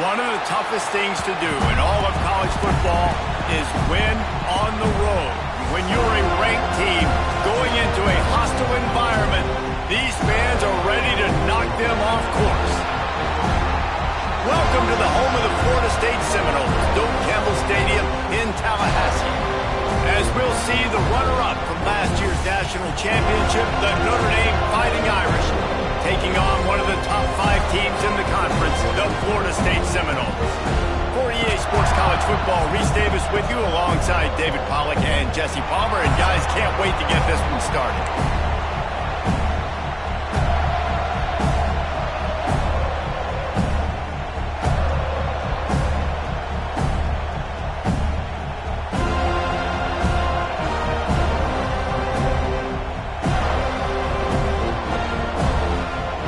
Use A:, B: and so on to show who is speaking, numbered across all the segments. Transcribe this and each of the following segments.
A: One of the toughest things to do in all of college football is win on the road. When you're a ranked team going into a hostile environment, these fans are ready to knock them off course. Welcome to the home of the Florida State Seminoles, Doak Campbell Stadium in Tallahassee. As we'll see the runner-up from last year's national championship, the Notre Dame Fighting Irish, taking on one of the top 5 teams in the conference, the Florida State Seminoles. For EA Sports College Football, Reese Davis with you alongside David Pollack and Jesse Palmer. And guys, can't wait to get this one started.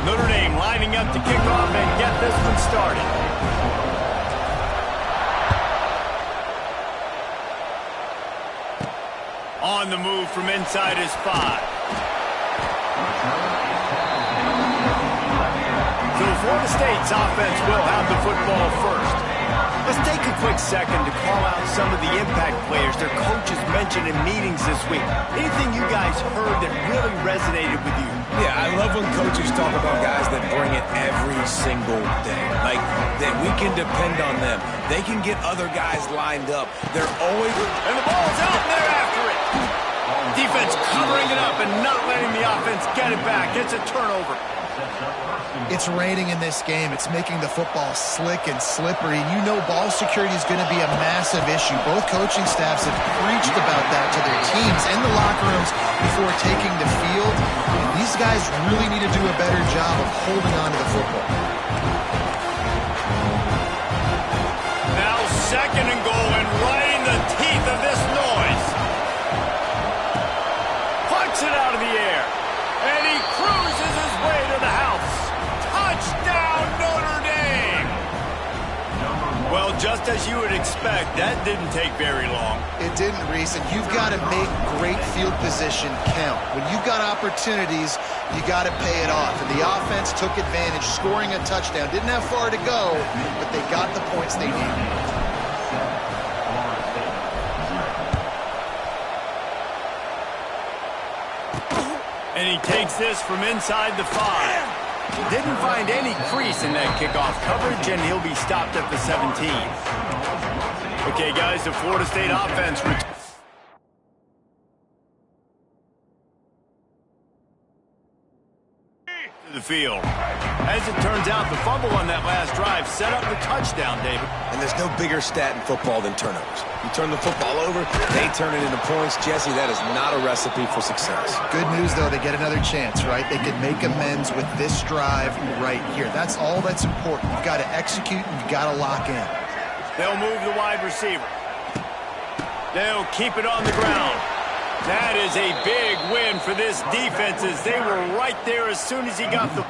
A: Notre Dame lining up to kick off and get this one started. On the move from inside his 5. So Florida State's offense will have the football first. Let's take a quick second to call out some of the impact players their coaches mentioned in meetings this week. Anything you guys heard that really resonated with you?
B: Yeah, I love when coaches talk about guys that bring it every single day. Like, that we can depend on them. They can get other guys lined up. They're always...
A: And the ball's out, and they're after it. Defense covering it up and not letting the offense get it back. It's a turnover.
C: It's raining in this game. It's making the football slick and slippery. You know ball security is going to be a massive issue. Both coaching staffs have preached about that to their teams in the locker rooms before taking the field. And these guys really need to do a better job of holding on to the football.
A: Now 2nd and goal, and right in the teeth of this noise. Punts it out of the air, and he cruises his way to the house. Touchdown, Notre Dame! Well, just as you would expect, that didn't take very long.
C: It didn't, Reese, and you've got to make great field position count. When you've got opportunities, you got to pay it off. And the offense took advantage, scoring a touchdown. Didn't have far to go, but they got the points they needed.
A: And he takes this from inside the 5. Didn't find any crease in that kickoff coverage, and he'll be stopped at the 17. Okay, guys, the Florida State offense to the field. As it turns out, the fumble on that last drive set up the touchdown, David.
B: And there's no bigger stat in football than turnovers. You turn the football over, they turn it into points. Jesse, that is not a recipe for success.
C: Good news, though, they get another chance, right? They can make amends with this drive right here. That's all that's important. You've got to execute and you've got to lock in.
A: They'll move the wide receiver. They'll keep it on the ground. That is a big win for this defense, as they were right there as soon as he got the...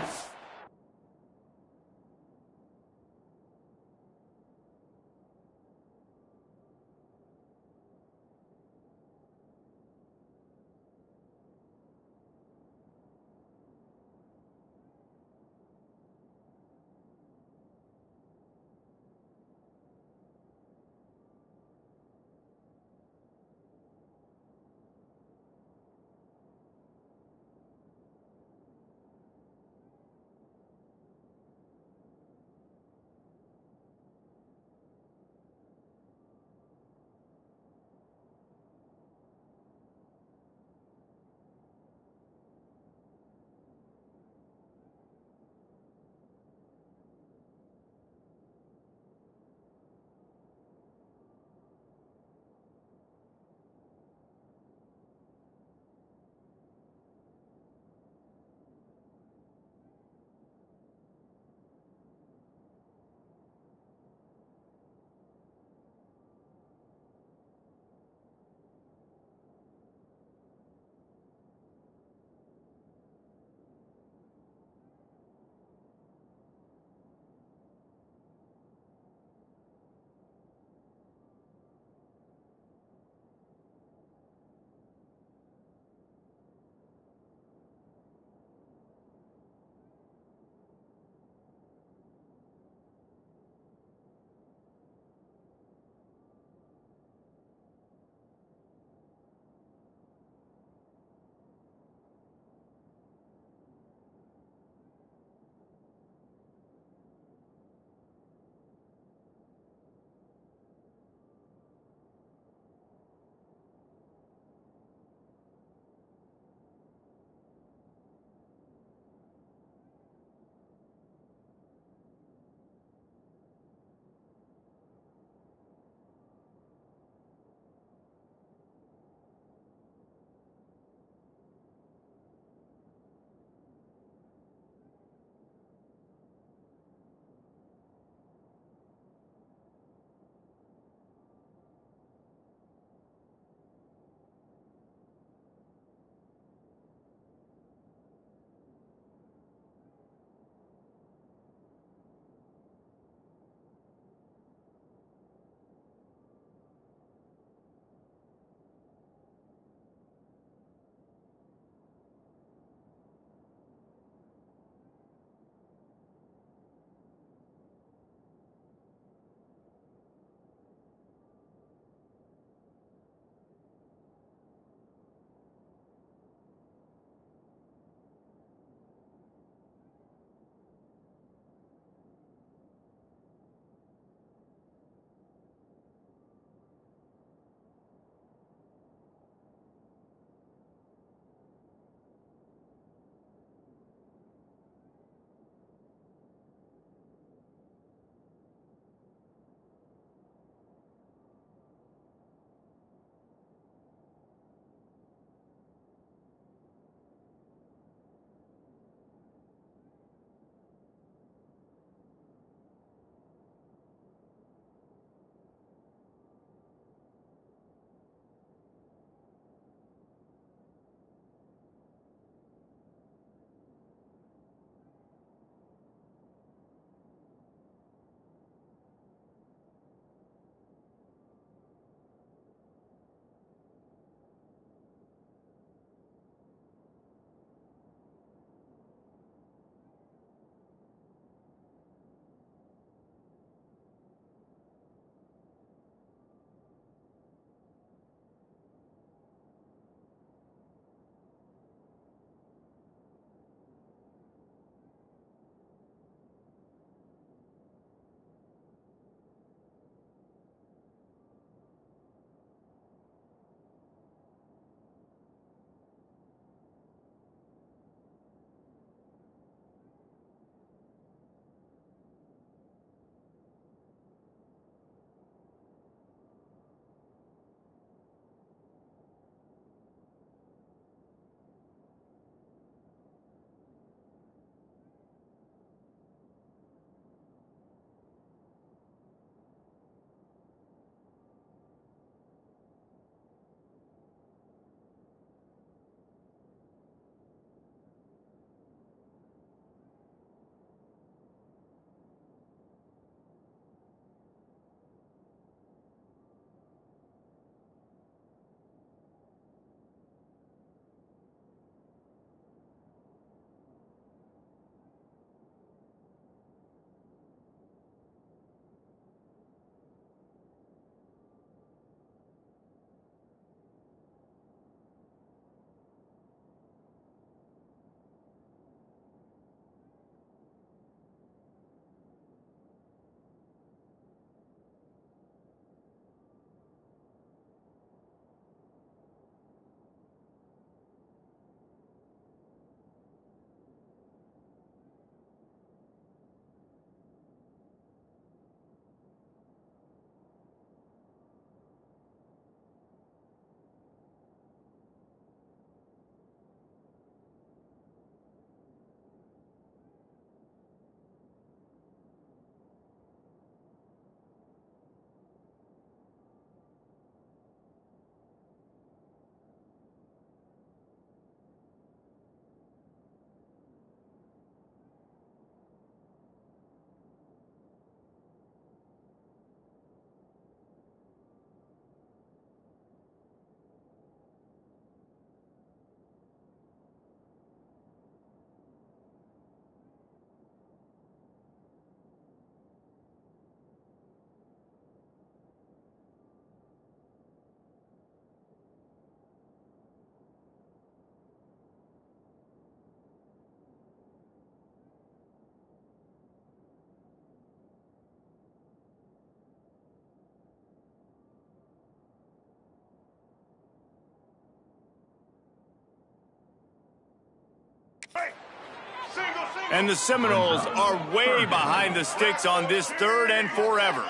A: And the Seminoles are way behind the sticks on this 3rd and forever.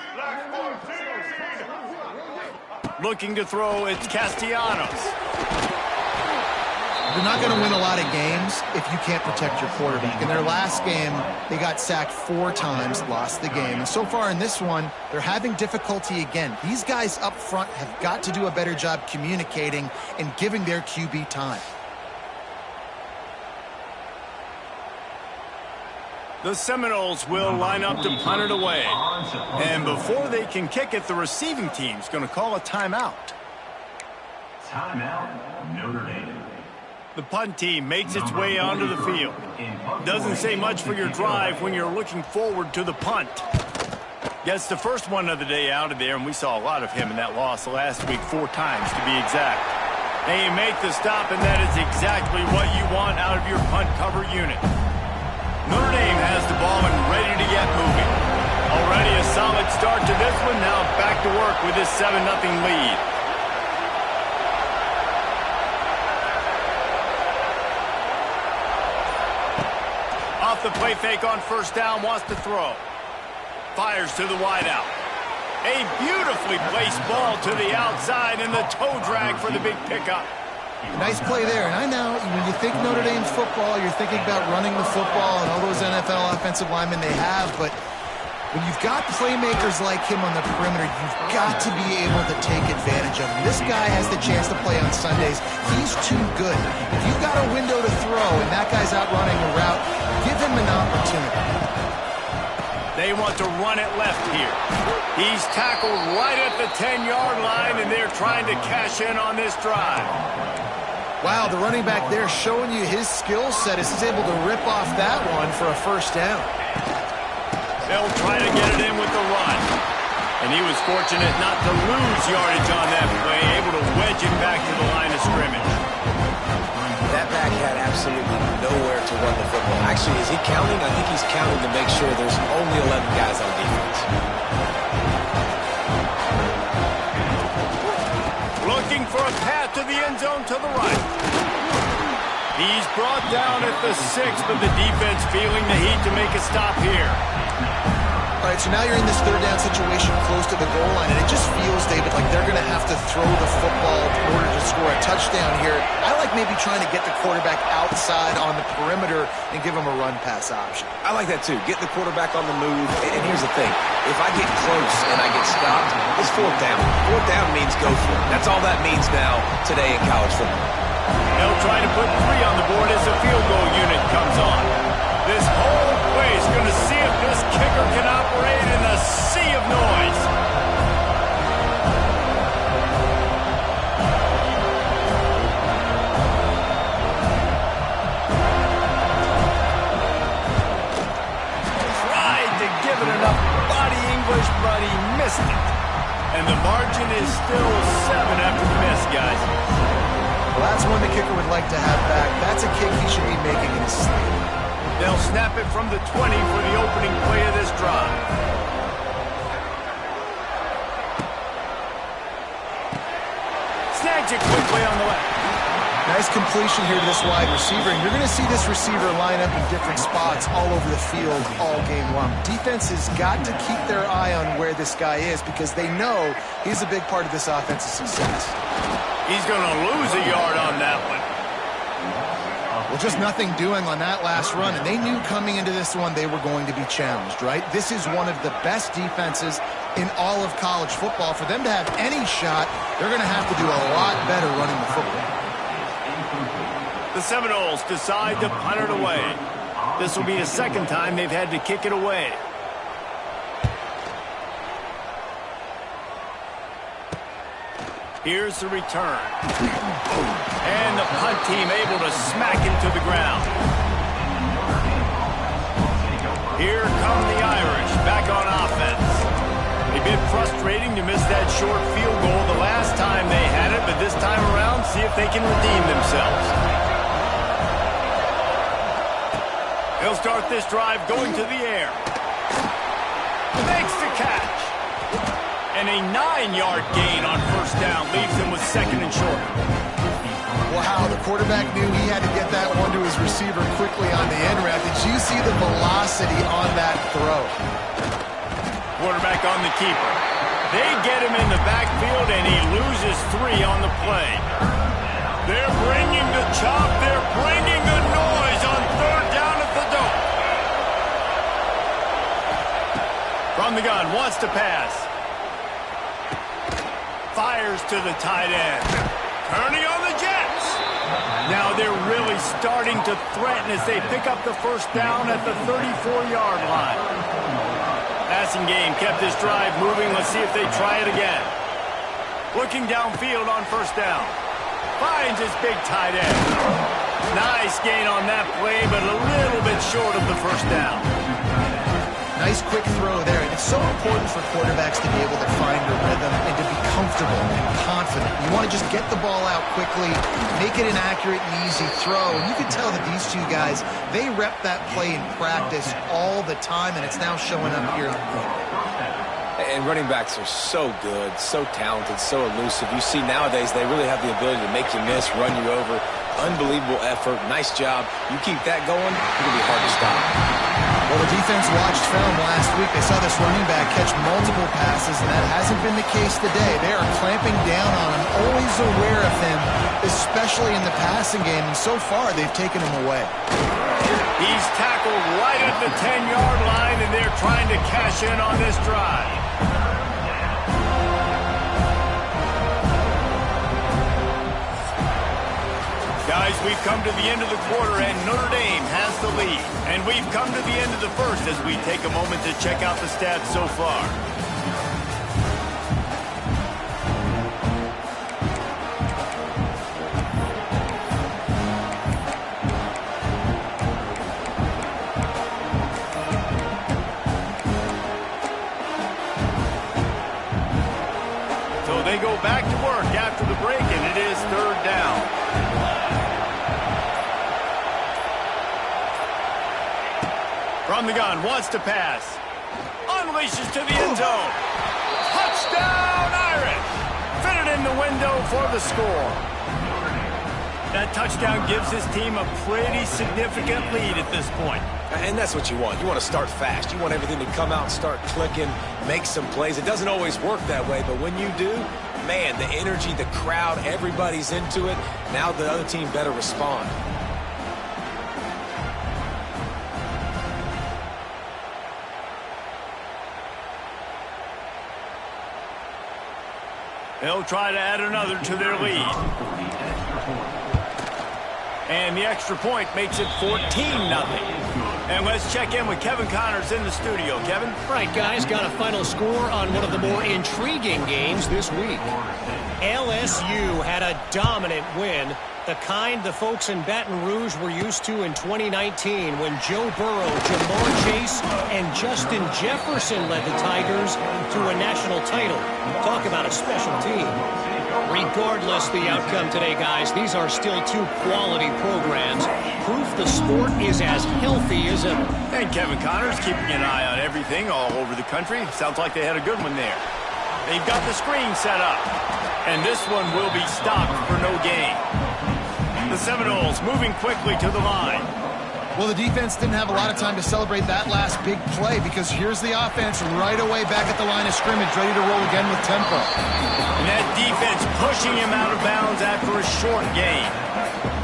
A: Looking to throw, it's Castellanos.
C: You're not going to win a lot of games if you can't protect your quarterback. In their last game, they got sacked 4 times, lost the game. And so far in this one, they're having difficulty again. These guys up front have got to do a better job communicating and giving their QB time.
A: The Seminoles will line up to punt it away. And before they can kick it, the receiving team's going to call a timeout.
D: Timeout, Notre Dame.
A: The punt team makes its way onto the field. Doesn't say much for your drive when you're looking forward to the punt. Gets the first one of the day out of there, and we saw a lot of him in that loss last week, 4 times to be exact. They make the stop, and that is exactly what you want out of your punt cover unit. Notre Dame has the ball and ready to get moving. Already a solid start to this one. Now back to work with this 7-0 lead. Off the play fake on first down, wants to throw. Fires to the wideout. A beautifully placed ball to the outside and the toe drag for the big pickup.
C: Nice play there. And I know when you think Notre Dame's football, you're thinking about running the football and all those NFL offensive linemen they have. But when you've got playmakers like him on the perimeter, you've got to be able to take advantage of him. This guy has the chance to play on Sundays. He's too good. If you've got a window to throw and that guy's out running a route, give him an opportunity.
A: They want to run it left here. He's tackled right at the 10-yard line, and they're trying to cash in on this drive.
C: Wow, the running back there showing you his skill set as he's able to rip off that one for a first down.
A: They'll try to get it in with the run. And he was fortunate not to lose yardage on that play, able to wedge him back to the line of scrimmage.
B: That back had absolutely nowhere to run the football. Actually, is he counting? I think he's counting to make sure there's only 11 guys on defense.
A: Looking for a path to the end zone to the right. He's brought down at the 6, but the defense feeling the heat to make a stop here.
C: All right, so now you're in this 3rd down situation close to the goal line, and it just feels, David, like they're going to have to throw the football in order to score a touchdown here. I like maybe trying to get the quarterback outside on the perimeter and give him a run-pass option.
B: I like that too. Get the quarterback on the move. And here's the thing. If I get close and I get stopped, it's 4th down. 4th down means go for it. That's all that means now today in college football.
A: They'll try to put 3 on the board as the field goal unit comes on. This whole play is going to see if this kicker can operate in a sea of noise. Tried to give it enough body English, but he missed it. And the margin is still 7 after the miss, guys.
C: Well, that's one the kicker would like to have back. That's a kick he should be making in his sleep.
A: They'll snap it from the 20 for the opening play of this drive. Snags it quickly on the left.
C: Nice completion here to this wide receiver, and you're going to see this receiver line up in different spots all over the field all game long. Defense has got to keep their eye on where this guy is because they know he's a big part of this offense's success.
A: He's going to lose a yard on that one.
C: Well, just nothing doing on that last run, and they knew coming into this one they were going to be challenged, right? This is one of the best defenses in all of college football. For them to have any shot, they're going to have to do a lot better running the football.
A: The Seminoles decide to punt it away. This will be the 2nd time they've had to kick it away. Here's the return. And the punt team able to smack it to the ground. Here come the Irish back on offense. A bit frustrating to miss that short field goal the last time they had it, but this time around, see if they can redeem themselves. They'll start this drive going to the air. Makes the catch. And a 9-yard gain on first down leaves them with 2nd and short.
C: Wow, the quarterback knew he had to get that one to his receiver quickly on the end route. Did you see the velocity on that throw?
A: Quarterback on the keeper. They get him in the backfield, and he loses 3 on the play. They're bringing the chop. They're bringing the noise on 3rd down at the Dome. From the gun, wants to pass. Fires to the tight end. Turning on the Jets. Now they're really starting to threaten as they pick up the 1st down at the 34-yard line. Passing game kept this drive moving. Let's see if they try it again. Looking downfield on 1st down. Finds his big tight end. Nice gain on that play, but a little bit short of the 1st down.
C: Nice quick throw there. And it's so important for quarterbacks to be able to find a rhythm and to be comfortable and confident. You want to just get the ball out quickly, make it an accurate and easy throw. And you can tell that these two guys, they rep that play in practice all the time, and it's now showing up here on the field.
B: And running backs are so good, so talented, so elusive. You see nowadays they really have the ability to make you miss, run you over. Unbelievable effort. Nice job. You keep that going, it'll be hard to stop.
C: Well, the defense watched film last week. They saw this running back catch multiple passes, and that hasn't been the case today. They are clamping down on him, always aware of him, especially in the passing game. And so far, they've taken him away.
A: He's tackled right at the 10-yard line, and they're trying to cash in on this drive. Guys, we've come to the end of the quarter, and Notre Dame has the lead. And we've come to the end of the 1st as we take a moment to check out the stats so far. So they go back to work after the break, and it is 3rd down. From the gun, wants to pass. Unleashes to the end zone. Touchdown, Irish! Fitted in the window for the score. That touchdown gives his team a pretty significant lead at this point.
B: And that's what you want. You want to start fast. You want everything to come out and start clicking, make some plays. It doesn't always work that way, but when you do, man, the energy, the crowd, everybody's into it. Now the other team better respond.
A: They'll try to add another to their lead. And the extra point makes it 14-0. And let's check in with Kevin Connors in the studio. Kevin?
D: Right, guys, got a final score on one of the more intriguing games this week. LSU had a dominant win, the kind the folks in Baton Rouge were used to in 2019 when Joe Burrow, Jamar Chase, and Justin Jefferson led the Tigers to a national title. Talk about a special team. Regardless the outcome today, guys, these are still 2 quality programs. Proof the sport is as healthy as ever.
A: And Kevin Connors keeping an eye on everything all over the country. Sounds like they had a good one there. They've got the screen set up. And this one will be stopped for no gain. The Seminoles moving quickly to the line.
C: Well, the defense didn't have a lot of time to celebrate that last big play because here's the offense right away back at the line of scrimmage, ready to roll again with tempo.
A: And that defense pushing him out of bounds after a short gain.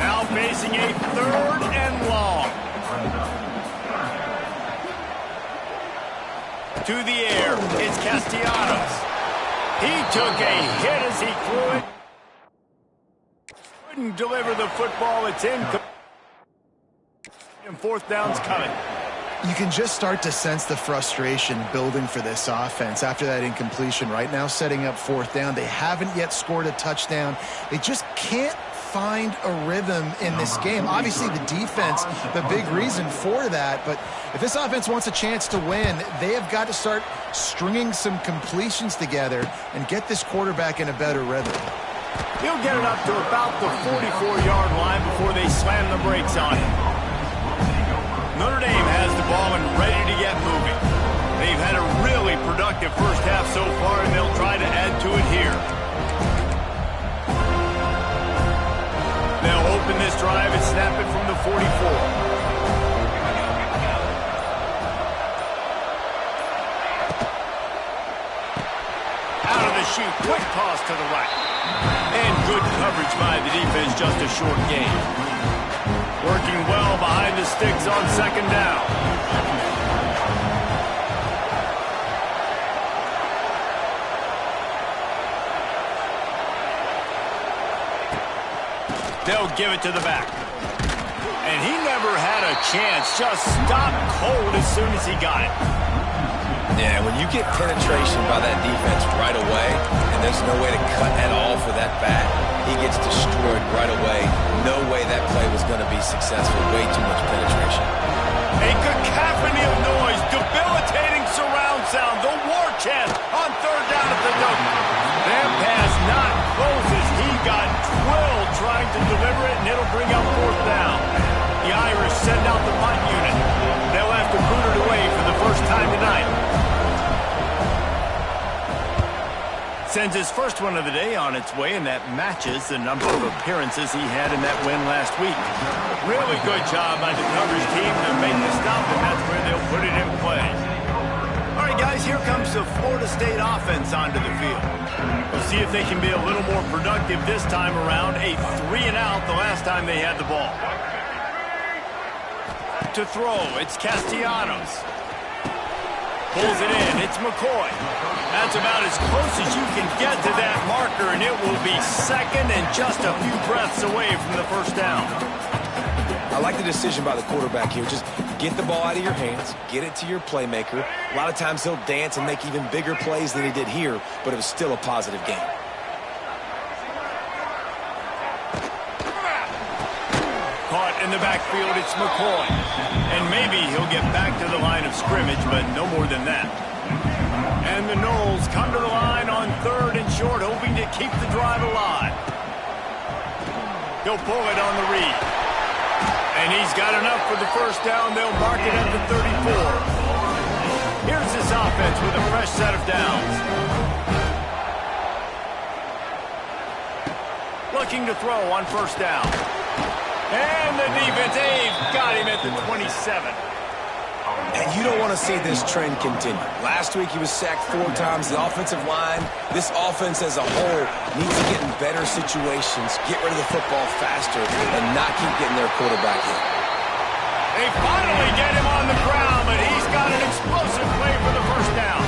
A: Now facing a 3rd and long. To the air, it's Castellanos. He took a hit as he threw it. Couldn't deliver the football. It's incomplete. And 4th down's coming.
C: You can just start to sense the frustration building for this offense after that incompletion. Right now setting up 4th down. They haven't yet scored a touchdown. They just can't find a rhythm in this game. Obviously the defense, the big reason for that, but if this offense wants a chance to win, they have got to start stringing some completions together and get this quarterback in a better rhythm.
A: He'll get it up to about the 44-yard line before they slam the brakes on him. Notre Dame has the ball and ready to get moving. They've had a really productive first half so far, and they'll try to add to it here. snap it from the 44. Out of the chute, quick toss to the right. And good coverage by the defense, just a short gain. Working well behind the sticks on second down. They'll give it to the back. And he never had a chance. Just stopped cold as soon as he got it.
B: Yeah, when you get penetration by that defense right away, and there's no way to cut at all for that back, he gets destroyed right away. No way that play was going to be successful. Way too much penetration.
A: A cacophony of noise, debilitating surround sound, the war chant on third down at the Notre. That pass not close as he got drilled trying to deliver it, and it'll bring up fourth down. The Irish send out the punt unit. They'll have to boot it away for the first time tonight. Sends his first one of the day on its way, and that matches the number of appearances he had in that win last week. Really good job by the coverage team to make the stop, and that's where they'll put it in play. All right, guys, here comes the Florida State offense onto the field. We'll see if they can be a little more productive this time around. A 3-and-out the last time they had the ball. To throw, it's Castellanos. Pulls it in, it's McCoy. That's about as close as you can get to that marker, and it will be second and just a few breaths away from the first down.
B: I like the decision by the quarterback here. Just get the ball out of your hands, get it to your playmaker. A lot of times he'll dance and make even bigger plays than he did here, but it was still a positive game.
A: Caught in the backfield, it's McCoy. And maybe he'll get back to the line of scrimmage, but no more than that. And the Noles come to the line on third and short, hoping to keep the drive alive. He'll pull it on the read. And he's got enough for the first down. They'll mark it at the 34. Here's this offense with a fresh set of downs. Looking to throw on first down. And the defense, they've got him at the 27.
B: And you don't want to see this trend continue. Last week he was sacked 4 times. The offensive line, this offense as a whole, needs to get in better situations, get rid of the football faster, and not keep getting their quarterback hit.
A: They finally get him on the ground, but he's got an explosive play for the first down.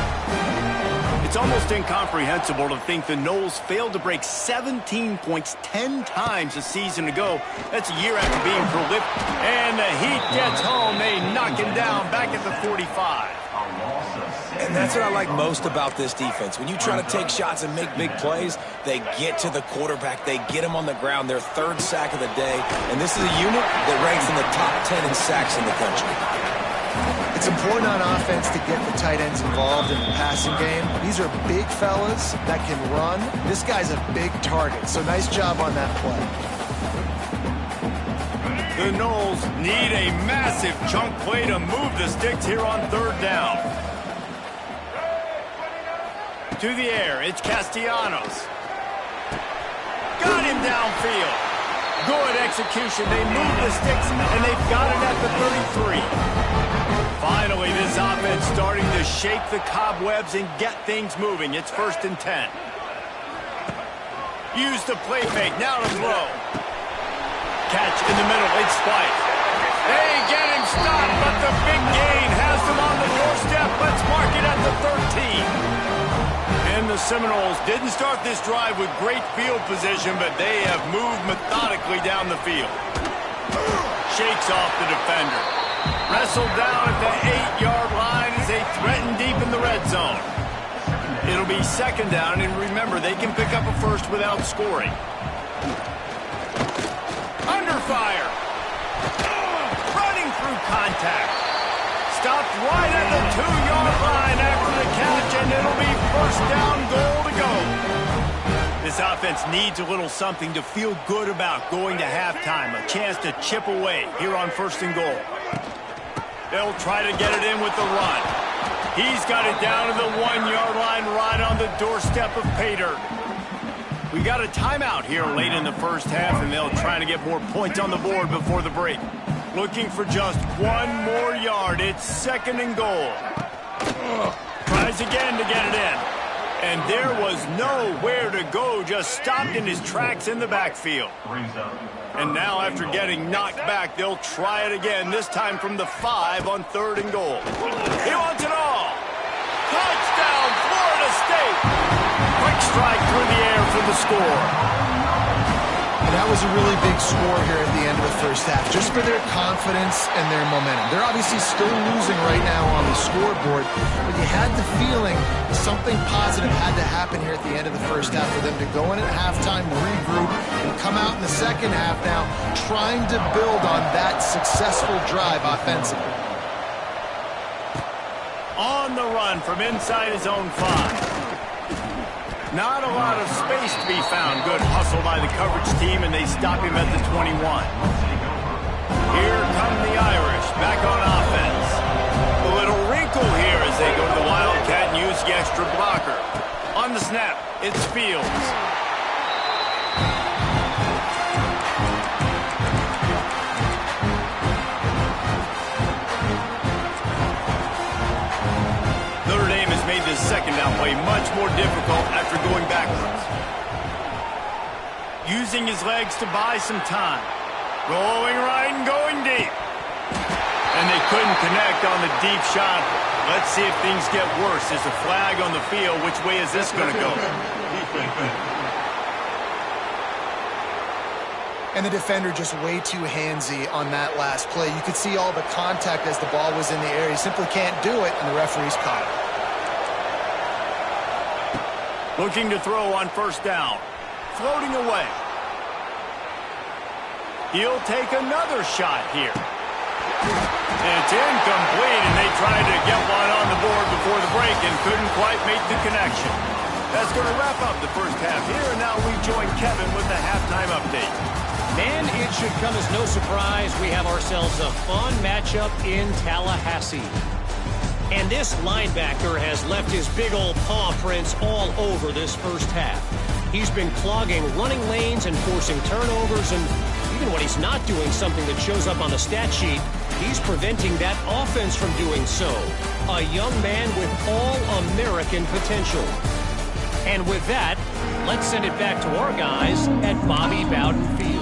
A: It's almost incomprehensible to think the Noles failed to break 17 points 10 times a season ago. That's a year after being prolific. And the heat gets home. They knock him down back at the 45.
B: And that's what I like most about this defense. When you try to take shots and make big plays, they get to the quarterback. They get him on the ground. Their 3rd sack of the day. And this is a unit that ranks in the top 10 in sacks in the country.
C: It's important on offense to get the tight ends involved in the passing game. These are big fellas that can run. This guy's a big target, so nice job on that play.
A: The Noles need a massive chunk play to move the sticks here on third down. To the air, it's Castellanos. Got him downfield. Good execution. They move the sticks, and they've got it at the 33. Finally, this offense starting to shake the cobwebs and get things moving. It's 1st and 10. Use the play fake. Now to throw. Catch in the middle. It's Spike. They get him stopped, but the big gain has them on the doorstep. Let's mark it at the 13. And the Seminoles didn't start this drive with great field position, but they have moved methodically down the field. Shakes off the defender. Wrestled down at the 8-yard line as they threaten deep in the red zone. It'll be 2nd down, and remember, they can pick up a first without scoring. Under fire. Running through contact. Stopped right at the 2-yard line after the catch, and it'll be 1st down, goal to go. This offense needs a little something to feel good about going to halftime. A chance to chip away here on 1st and goal. They'll try to get it in with the run. He's got it down to the 1-yard line right on the doorstep of pay dirt. We got a timeout here late in the first half, and they'll try to get more points on the board before the break. Looking for just one more yard. It's 2nd and goal. Tries again to get it in. And there was nowhere to go, just stopped in his tracks in the backfield. And now after getting knocked back, they'll try it again, this time from the 5 on 3rd and goal. He wants it all. Touchdown, Florida State. Quick strike through the air for the score.
C: And that was a really big score here at the end of the first half, just for their confidence and their momentum. They're obviously still losing right now on the scoreboard, but you had the feeling something positive had to happen here at the end of the first half for them to go in at halftime, regroup, and come out in the second half now trying to build on that successful drive offensively.
A: On the run from inside his own 5. Not a lot of space to be found. Good hustle by the coverage team, and they stop him at the 21. Here come the Irish, back on offense. A little wrinkle here as they go to the Wildcat and use the extra blocker. On the snap, it's Fields. Notre Dame has made this second down play much more difficult after going backwards. Using his legs to buy some time. Rolling right and going deep. And they couldn't connect on the deep shot. Let's see if things get worse. There's a flag on the field. Which way is this going to go?
C: And the defender just way too handsy on that last play. You could see all the contact as the ball was in the air. He simply can't do it, and the referee's caught it.
A: Looking to throw on 1st down. Floating away. He'll take another shot here. It's incomplete, and they tried to get one on the board before the break and couldn't quite make the connection. That's going to wrap up the first half here, and now we join Kevin with the halftime update.
D: Man, it should come as no surprise we have ourselves a fun matchup in Tallahassee. And this linebacker has left his big old paw prints all over this first half. He's been clogging running lanes and forcing turnovers, and even when he's not doing something that shows up on the stat sheet, he's preventing that offense from doing so. A young man with all-American potential. And with that, let's send it back to our guys at Bobby Bowden Field.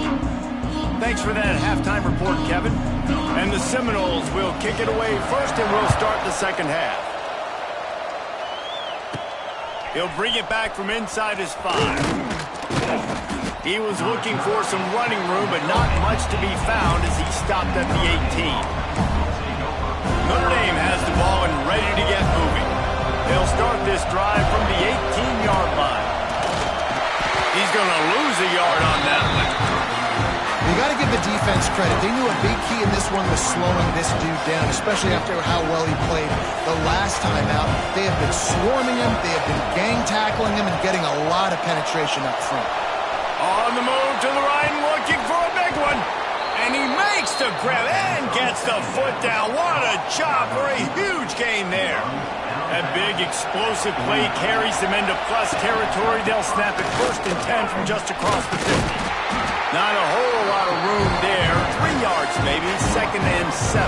A: Thanks for that halftime report, Kevin. And the Seminoles will kick it away first, and we'll start the second half. He'll bring it back from inside his 5. He was looking for some running room, but not much to be found as he stopped at the 18. Notre Dame has the ball and ready to get moving. They'll start this drive from the 18-yard line. He's going to lose a yard on that one.
C: You got to give the defense credit. They knew a big key in this one was slowing this dude down, especially after how well he played the last time out. They have been swarming him, they have been gang tackling him, and getting a lot of penetration up front.
A: On the move to the right, looking for a big one. And he makes the grab and gets the foot down. What a job for a huge gain there. That big explosive play carries them into plus territory. They'll snap it 1st and 10 from just across the 50. Not a whole lot of room there. 3 yards maybe, 2nd and 7.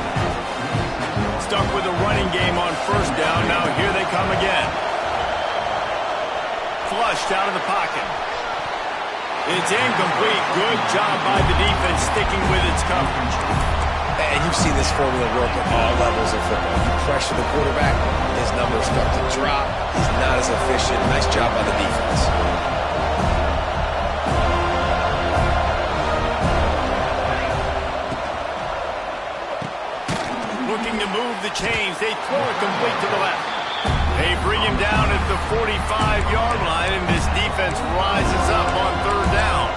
A: Stuck with a running game on 1st down. Now here they come again. Flushed out of the pocket. It's incomplete. Good job by the defense sticking with its coverage.
B: And you've seen this formula work at all levels of football. You pressure the quarterback, his numbers start to drop. He's not as efficient. Nice job by the defense.
A: Looking to move the chains. They throw it complete to the left. They bring him down at the 45-yard line, and this defense rises up on 3rd down.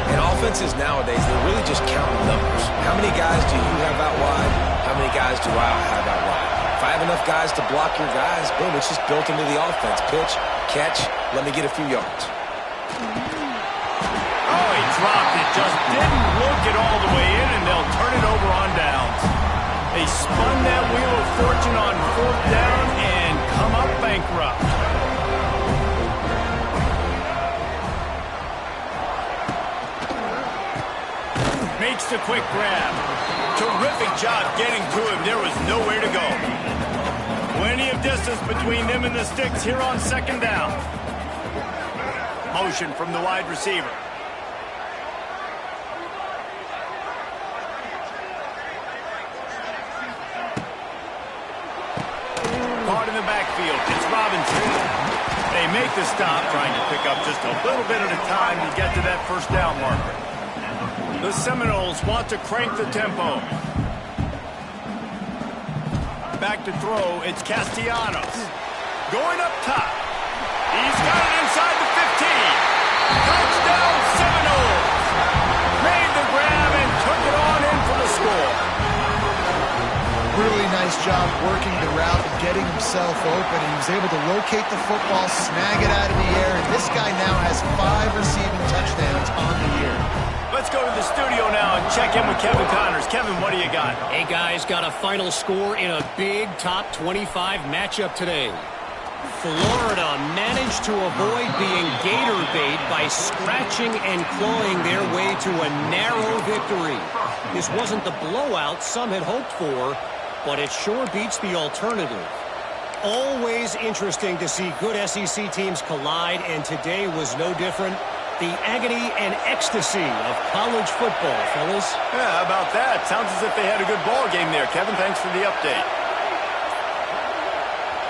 B: And offenses nowadays, they're really just counting numbers. How many guys do you have out wide? How many guys do I have out wide? If I have enough guys to block your guys, boom, it's just built into the offense. Pitch, catch, let me get a few yards.
A: Oh, he dropped it. Just didn't look it all the way in, and they'll turn it over on downs. They spun that wheel of fortune on 4th down and come up bankrupt. Makes the quick grab. Terrific job getting to him. There was nowhere to go. Plenty of distance between them and the sticks here on second down. Motion from the wide receiver. Caught in the backfield. It's Robinson. They make the stop, trying to pick up just a little bit at a time to get to that first down marker. The Seminoles want to crank the tempo. Back to throw, it's Castellanos. Going up top. He's got it inside the 15. Touchdown Seminoles! Made the grab and took it on in for the score.
C: Really nice job working the route and getting himself open. He was able to locate the football, snag it out of the air, and this guy now has 5 receiving touchdowns on the year.
A: Let's go to the studio now and check in with Kevin Connors. Kevin, what do you got?
D: Hey, guys, got a final score in a big top 25 matchup today. Florida managed to avoid being gator bait by scratching and clawing their way to a narrow victory. This wasn't the blowout some had hoped for, but it sure beats the alternative. Always interesting to see good SEC teams collide, and today was no different. The agony and ecstasy of college football, fellas.
A: Yeah, how about that? Sounds as if they had a good ball game there. Kevin, thanks for the update.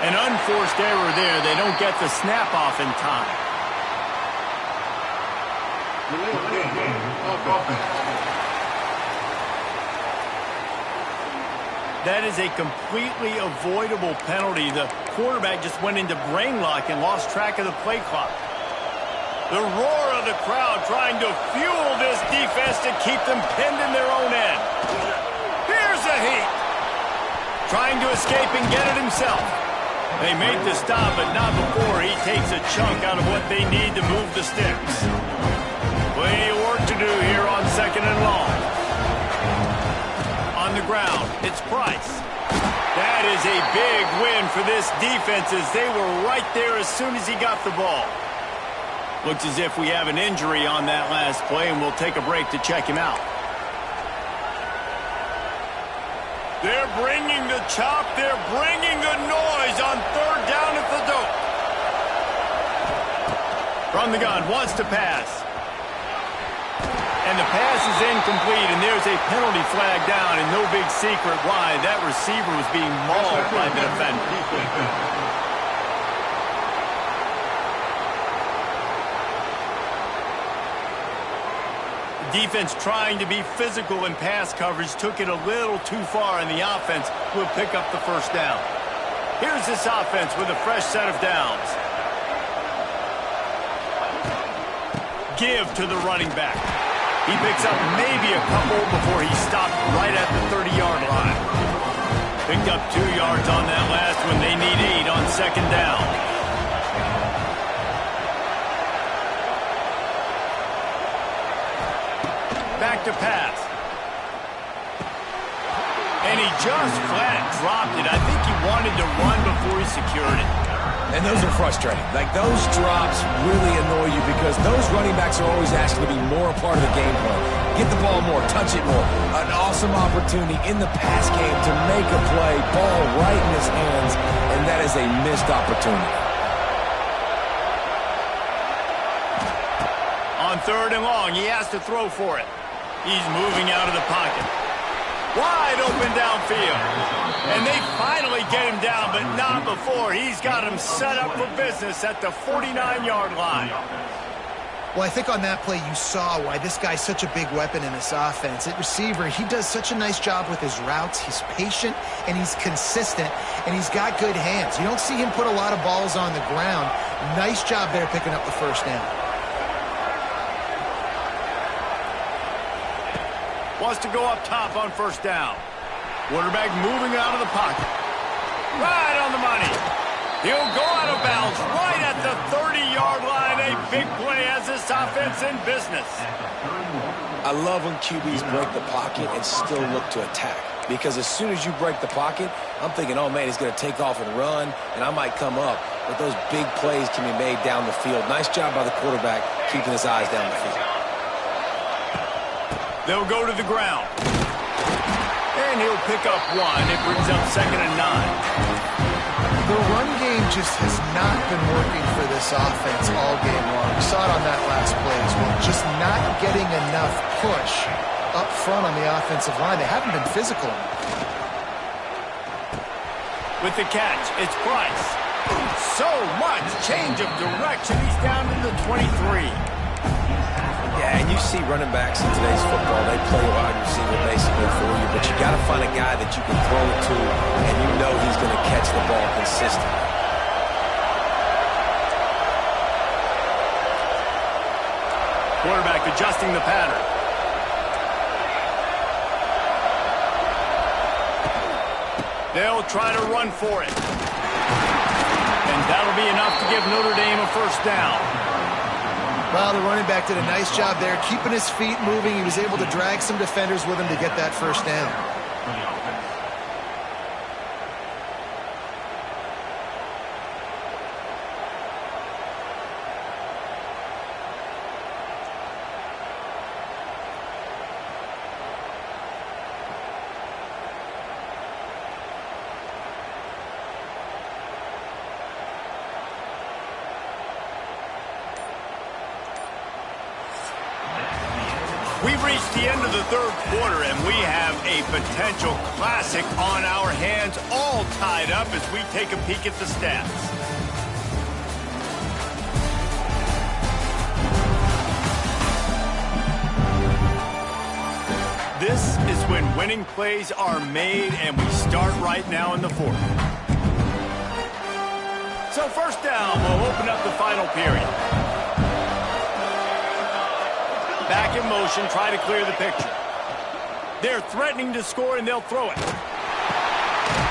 A: An unforced error there. They don't get the snap off in time. That is a completely avoidable penalty. The quarterback just went into brain lock and lost track of the play clock. The roar of the crowd trying to fuel this defense to keep them pinned in their own end. Here's a heat. Trying to escape and get it himself. They made the stop, but not before he takes a chunk out of what they need to move the sticks. Plenty of work to do here on second and long. On the ground, it's Price. That is a big win for this defense as they were right there as soon as he got the ball. Looks as if we have an injury on that last play, and we'll take a break to check him out. They're bringing the chop. They're bringing the noise on third down at the dope. From the gun, wants to pass. And the pass is incomplete, and there's a penalty flag down, and no big secret why. That receiver was being mauled by the defender. Defense trying to be physical in pass coverage took it a little too far, and the offense will pick up the first down. Here's this offense with a fresh set of downs. Give to the running back. He picks up maybe a couple before he stopped right at the 30-yard line. Picked up 2 yards on that last one. They need 8 on second down. Back to pass. And he just flat dropped it. I think he wanted to run before he secured it.
B: And those are frustrating. Like, those drops really annoy you because those running backs are always asking to be more a part of the game plan. Get the ball more, touch it more. An awesome opportunity in the pass game to make a play, ball right in his hands, and that is a missed opportunity.
A: On third and long, he has to throw for it. He's moving out of the pocket. Wide open downfield. And they finally get him down, but not before. He's got him set up for business at the 49-yard line.
C: Well, I think on that play you saw why this guy's such a big weapon in this offense. At receiver, he does such a nice job with his routes. He's patient, and he's consistent, and he's got good hands. You don't see him put a lot of balls on the ground. Nice job there picking up the first down.
A: Wants to go up top on first down. Quarterback moving out of the pocket. Right on the money. He'll go out of bounds right at the 30-yard line. A big play as this offense in business.
B: I love when QBs break the pocket and still look to attack. Because as soon as you break the pocket, I'm thinking, oh, man, he's going to take off and run, and I might come up. But those big plays can be made down the field. Nice job by the quarterback keeping his eyes down the field.
A: They'll go to the ground. And he'll pick up one. It brings up 2nd and 9.
C: The run game just has not been working for this offense all game long. We saw it on that last play as well. Just not getting enough push up front on the offensive line. They haven't been physical.
A: With the catch, it's Price. So much change of direction. He's down to the 23.
B: Yeah, and you see running backs in today's football, they play wide receiver basically for you, but you got to find a guy that you can throw it to, and you know he's going to catch the ball consistently.
A: Quarterback adjusting the pattern. They'll try to run for it. And that'll be enough to give Notre Dame a first down.
C: Well, the running back did a nice job there, keeping his feet moving. He was able to drag some defenders with him to get that first down.
A: We've reached the end of the third quarter, and we have a potential classic on our hands, all tied up as we take a peek at the stats. This is when winning plays are made, and we start right now in the fourth. So first down, we'll open up the final period. Back in motion, try to clear the picture. They're threatening to score, and they'll throw it.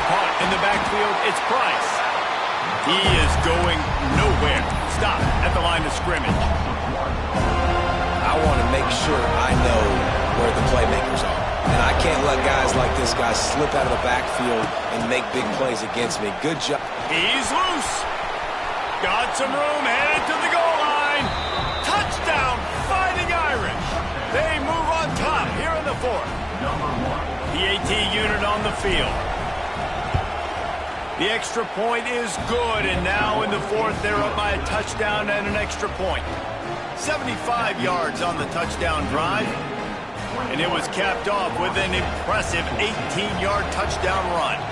A: Caught in the backfield, it's Price. He is going nowhere. Stop at the line of scrimmage.
B: I want to make sure I know where the playmakers are. And I can't let guys like this guy slip out of the backfield and make big plays against me. Good job.
A: He's loose. Got some room, headed to the goal line. Touchdown, Fighting Irish. They move on top here in the fourth. The AT unit on the field. The extra point is good, and now in the fourth, they're up by a touchdown and an extra point. 75 yards on the touchdown drive, and it was capped off with an impressive 18-yard touchdown run.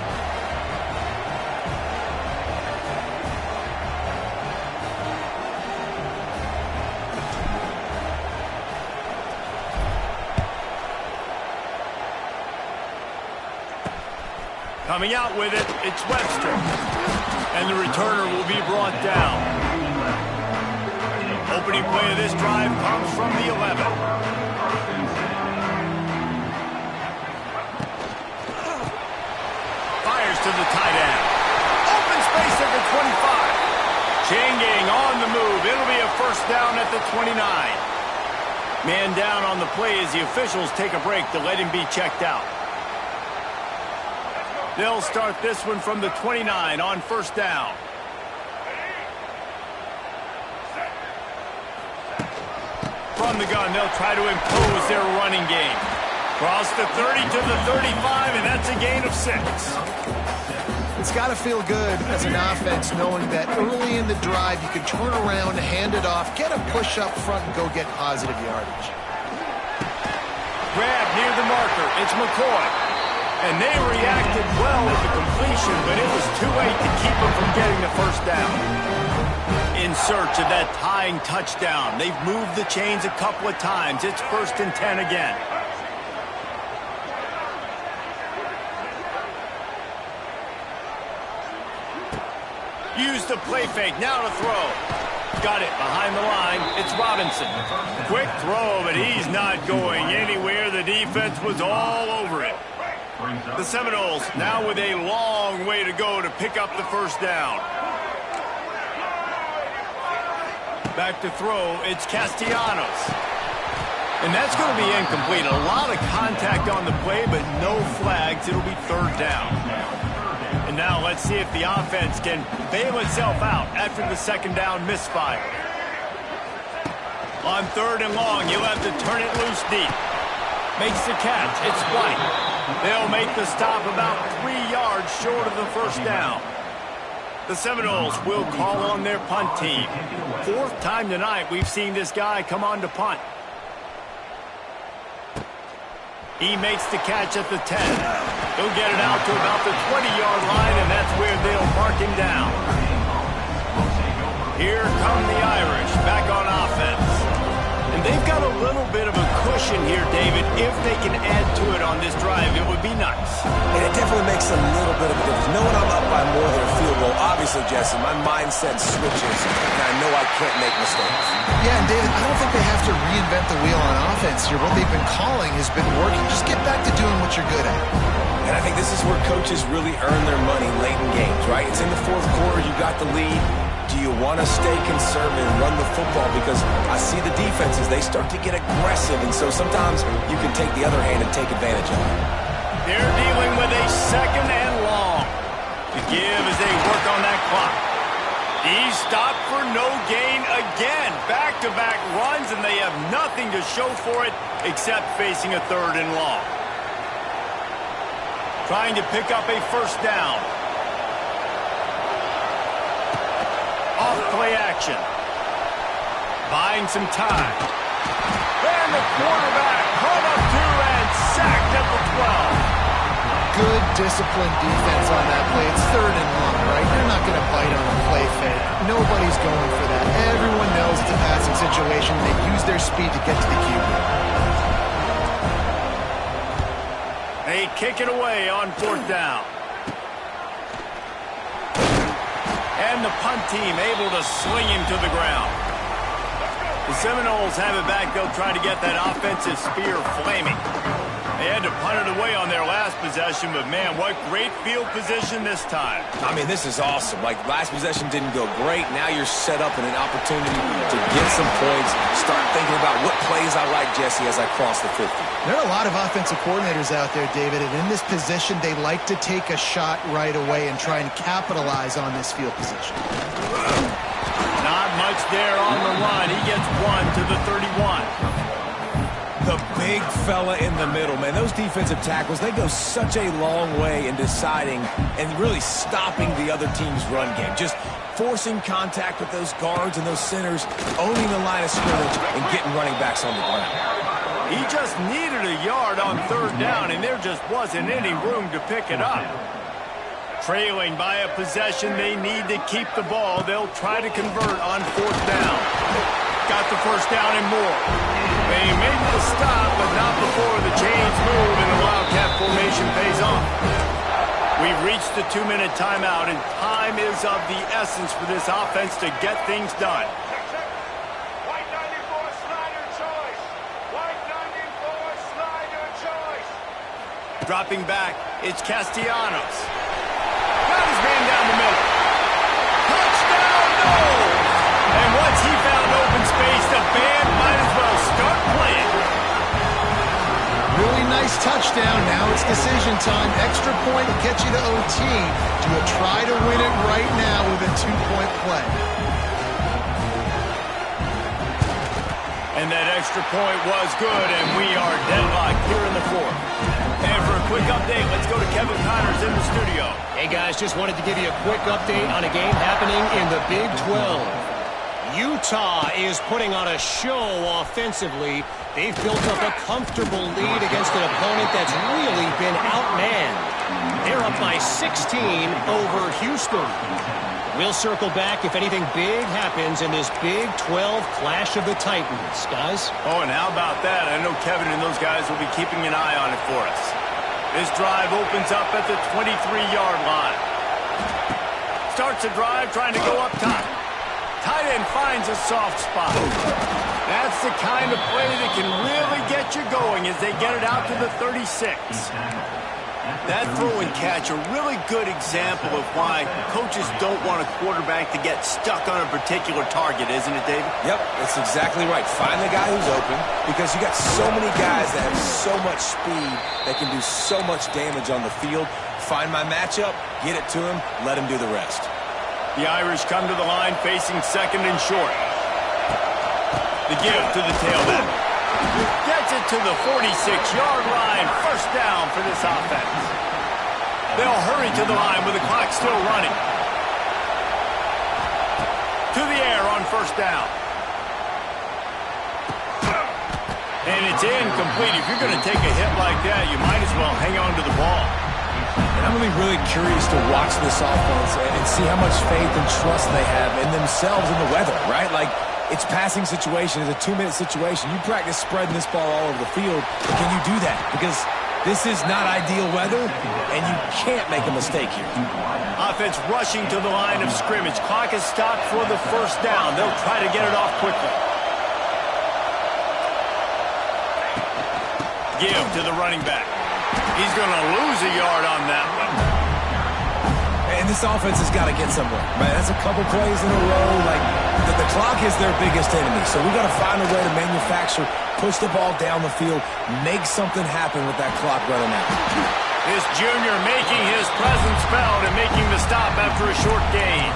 A: Coming out with it, it's Webster. And the returner will be brought down. Opening play of this drive comes from the 11. Fires to the tight end. Open space at the 25. Chain gang on the move. It'll be a first down at the 29. Man down on the play as the officials take a break to let him be checked out. They'll start this one from the 29 on first down. From the gun, they'll try to impose their running game. Cross the 30 to the 35, and that's a gain of 6.
C: It's got to feel good as an offense knowing that early in the drive you can turn around, hand it off, get a push up front, and go get positive yardage.
A: Grab near the marker. It's McCoy. And they reacted well with the completion, but it was too late to keep them from getting the first down. In search of that tying touchdown. They've moved the chains a couple of times. It's 1st and 10 again. Use the play fake. Now to throw. Got it behind the line. It's Robinson. Quick throw, but he's not going anywhere. The defense was all over it. The Seminoles now with a long way to go to pick up the first down. Back to throw, it's Castellanos. And that's going to be incomplete. A lot of contact on the play, but no flags. It'll be third down. And now let's see if the offense can bail itself out after the second down misfire. On 3rd and long, you'll have to turn it loose deep. Makes the catch. It's White. They'll make the stop about 3 yards short of the first down. The Seminoles will call on their punt team. 4th time tonight we've seen this guy come on to punt. He makes the catch at the 10. He'll get it out to about the 20-yard line, and that's where they'll mark him down. Here come the Irish back on offense. And they've got a little bit of a cushion here, David. If they can add to it on this drive, it would be nice.
B: And it definitely makes a little bit of a difference. Knowing I'm up by more than a field goal, obviously, Jesse, my mindset switches, and I know I can't make mistakes.
C: Yeah, and David, I don't think they have to reinvent the wheel on offense here. What they've been calling has been working. Just get back to doing what you're good at.
B: And I think this is where coaches really earn their money late in games, right? It's in the 4th quarter. You got the lead. Do you want to stay conservative and run the football? Because I see the defenses, they start to get aggressive, and so sometimes you can take the other hand and take advantage of it.
A: They're dealing with a 2nd and long to give as they work on that clock. He's stopped for no gain again. Back-to-back runs, and they have nothing to show for it except facing a 3rd and long. Trying to pick up a first down. Off play action. Buying some time. And the quarterback hung up 2 and sacked at the 12.
C: Good disciplined defense on that play. It's 3rd and long, right? You're not going to bite on a play fake. Nobody's going for that. Everyone knows it's a passing situation. They use their speed to get to the QB.
A: They kick it away on 4th down. And the punt team able to sling him to the ground. The Seminoles have it back. They'll try to get that offensive spear flaming. They had to punt it away on their last possession, but man, what great field position this time.
B: I mean, this is awesome. Like, last possession didn't go great. Now you're set up in an opportunity to get some points. Start thinking about what plays I like, Jesse, as I cross the 50.
C: There are a lot of offensive coordinators out there, David, and in this position, they like to take a shot right away and try and capitalize on this field position.
A: Not much there on the run. He gets 1 to the 31.
B: The big fella in the middle, man. Those defensive tackles, they go such a long way in deciding and really stopping the other team's run game. Just forcing contact with those guards and those centers, owning the line of scrimmage, and getting running backs on the ground.
A: He just needed a yard on 3rd down, and there just wasn't any room to pick it up. Trailing by a possession, they need to keep the ball. They'll try to convert on 4th down. Got the first down and more. They make the stop, but not before the chains move and the Wildcat formation pays off. We've reached the 2-minute timeout, and time is of the essence for this offense to get things done.
E: White 94, slide your choice. White 94, slide your choice.
A: Dropping back, it's Castellanos. Got his man down the middle. Touchdown, no! And once he found open space, the band might as well start playing.
C: Really nice touchdown. Now it's decision time. Extra point will get you to OT. Do you try to win it right now with a 2-point play?
A: And that extra point was good, and we are deadlocked here in the 4th. And for a quick update, let's go to Kevin Connors in the studio.
D: Hey, guys, just wanted to give you a quick update on a game happening in the Big 12. Utah is putting on a show offensively. They've built up a comfortable lead against an opponent that's really been outmanned. They're up by 16 over Houston. We'll circle back if anything big happens in this Big 12 Clash of the Titans, guys.
A: Oh, and how about that? I know Kevin and those guys will be keeping an eye on it for us. This drive opens up at the 23-yard line. Starts a drive trying to go up top. Tight end finds a soft spot. That's the kind of play that can really get you going as they get it out to the 36. That throw and catch, a really good example of why coaches don't want a quarterback to get stuck on a particular target, isn't it, David?
B: Yep, that's exactly right. Find the guy who's open, because you got so many guys that have so much speed that can do so much damage on the field. Find my matchup, get it to him, let him do the rest.
A: The Irish come to the line facing 2nd and short. The give to the tailback. Gets it to the 46-yard line. First down for this offense. They'll hurry to the line with the clock still running. To the air on first down. And it's incomplete. If you're going to take a hit like that, you might as well hang on to the ball.
B: And I'm going to be really curious to watch this offense and see how much faith and trust they have in themselves and the weather, right? Like, it's passing situation. It's a 2-minute situation. You practice spreading this ball all over the field. Can you do that? Because this is not ideal weather, and you can't make a mistake here.
A: Offense rushing to the line of scrimmage. Clock is stopped for the first down. They'll try to get it off quickly. Give to the running back. He's going to lose a yard on that one.
B: And this offense has got to get somewhere, right? That's a couple plays in a row. Like, the clock is their biggest enemy. So we got to find a way to manufacture, push the ball down the field, make something happen with that clock running out.
A: This junior making his presence felt and making the stop after a short gain.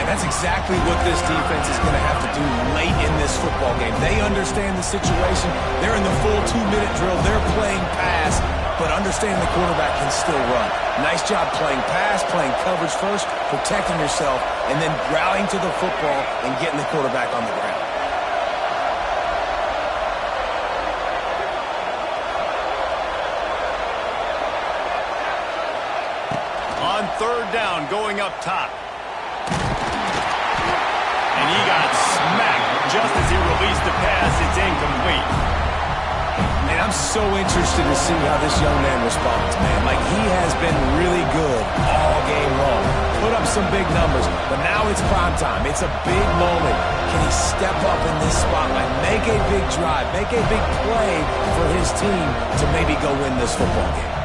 B: And that's exactly what this defense is going to have to do late in this football game. They understand the situation. They're in the full 2-minute drill. They're playing pass, but understanding the quarterback can still run. Nice job playing pass, playing coverage first, protecting yourself, and then rallying to the football and getting the quarterback on the ground.
A: On third down, going up top. And he got smacked just as he released the pass. It's incomplete.
B: And I'm so interested to see how this young man responds, man. Like, he has been really good all game long. Put up some big numbers, but now it's prime time. It's a big moment. Can he step up in this spotlight, make a big drive, make a big play for his team to maybe go win this football game?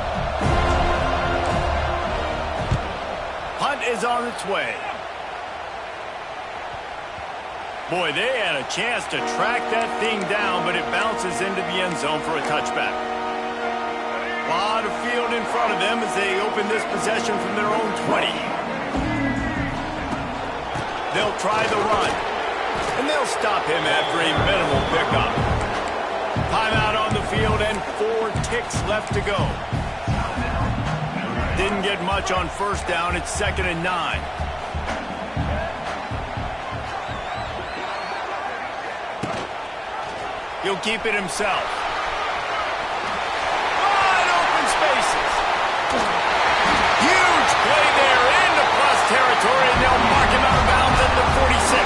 A: Punt is on its way. Boy, they had a chance to track that thing down, but it bounces into the end zone for a touchback. A lot of field in front of them as they open this possession from their own 20. They'll try the run, and they'll stop him after a minimal pickup. Timeout on the field and 4 ticks left to go. Didn't get much on first down. It's 2nd and 9. He'll keep it himself. Wide open spaces. Huge play there into plus territory, and they'll mark him out of bounds at the 46.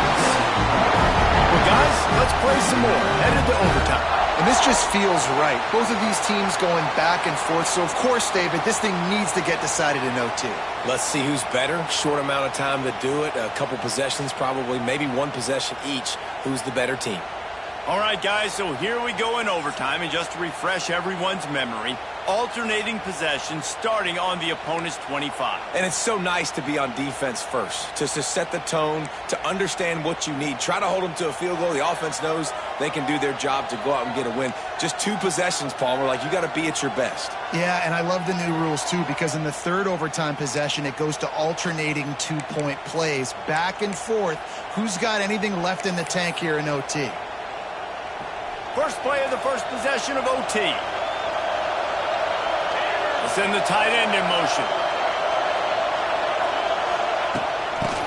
A: Well, guys, let's play some more. Headed to overtime.
C: And this just feels right. Both of these teams going back and forth. So, of course, David, this thing needs to get decided in OT.
B: Let's see who's better. Short amount of time to do it. A couple possessions probably, maybe one possession each. Who's the better team?
A: All right, guys, so here we go in overtime, and just to refresh everyone's memory, alternating possessions starting on the opponent's 25.
B: And it's so nice to be on defense first, just to set the tone, to understand what you need. Try to hold them to a field goal. The offense knows they can do their job to go out and get a win. Just 2 possessions, Palmer, like you got to be at your best.
C: Yeah, and I love the new rules, too, because in the third overtime possession, it goes to alternating 2-point plays, back and forth. Who's got anything left in the tank here in OT?
A: First play of the first possession of OT. We'll send the tight end in motion.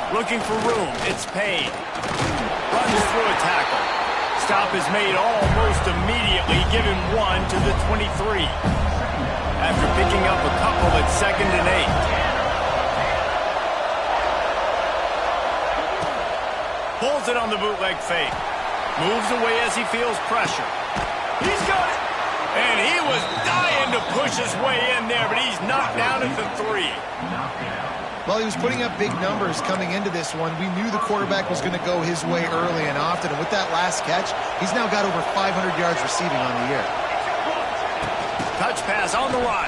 A: Looking for room. It's Payne. Runs through a tackle. Stop is made almost immediately. Give him 1 to the 23. After picking up a couple at 2nd and 8. Pulls it on the bootleg fake. Moves away as he feels pressure. He's got it! And he was dying to push his way in there, but he's knocked down at the 3.
C: Well, he was putting up big numbers coming into this one. We knew the quarterback was going to go his way early and often, and with that last catch, he's now got over 500 yards receiving on the year.
A: Touch pass on the run.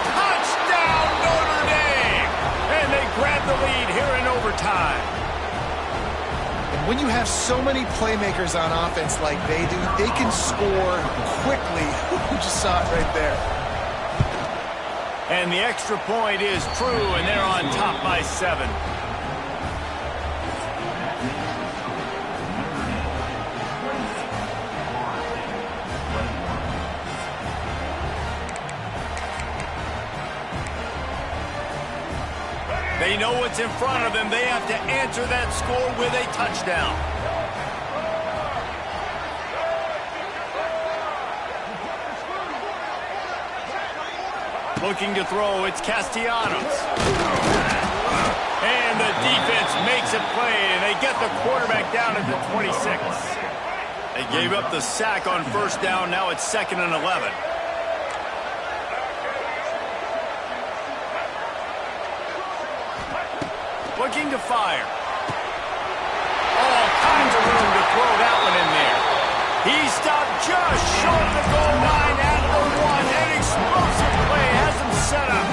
A: Touchdown, Notre Dame! And they grab the lead here in overtime.
C: When you have so many playmakers on offense like they do, they can score quickly. You just saw it right there.
A: And the extra point is true, and they're on top by 7. They know what's in front of them. They have to answer that score with a touchdown. Looking to throw, it's Castellanos. And the defense makes a play, and they get the quarterback down at the 26. They gave up the sack on first down. Now it's 2nd and 11. Looking to fire. All kinds of room to throw that one in there. He stopped just short the goal line at the 1. An explosive play has him set up.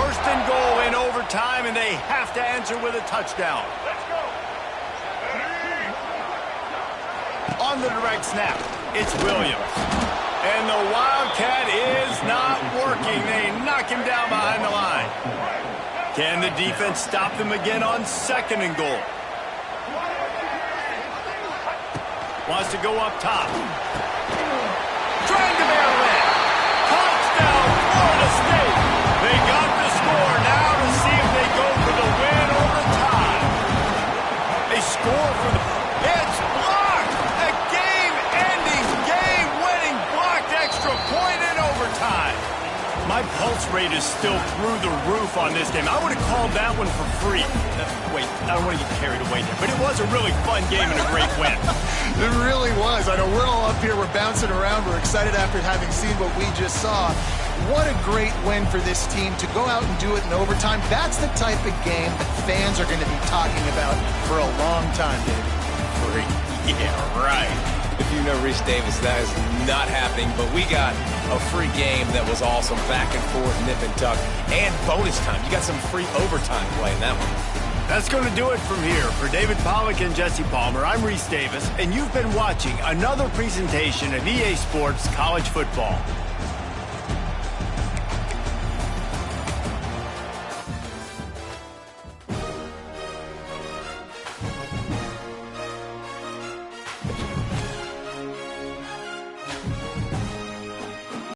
A: 1st and goal in overtime, and they have to answer with a touchdown.
E: Let's go.
A: On the direct snap, it's Williams. And the Wildcat is not working. They knock him down behind the line. Can the defense stop them again on 2nd and goal? Wants to go up top. Trying to barrel in. Touchdown, Florida State. They got the score. Now to see if they go for the win or the tie. They score for the... It's blocked! A game-ending, game-winning blocked extra point in overtime. My pulse rate is still through the roof on this game. I would have called that one for free. Wait, I don't want to get carried away here, but it was a really fun game and a great win.
C: It really was. I know we're all up here. We're bouncing around. We're excited after having seen what we just saw. What a great win for this team to go out and do it in overtime. That's the type of game that fans are going to be talking about for a long time, David.
B: Yeah, right. If you know Rich Davis, that is not happening, but we got a free game that was awesome, back and forth, nip and tuck, and bonus time. You got some free overtime play in that one.
A: That's going to do it from here. For David Pollack and Jesse Palmer, I'm Reese Davis, and you've been watching another presentation of EA Sports College Football.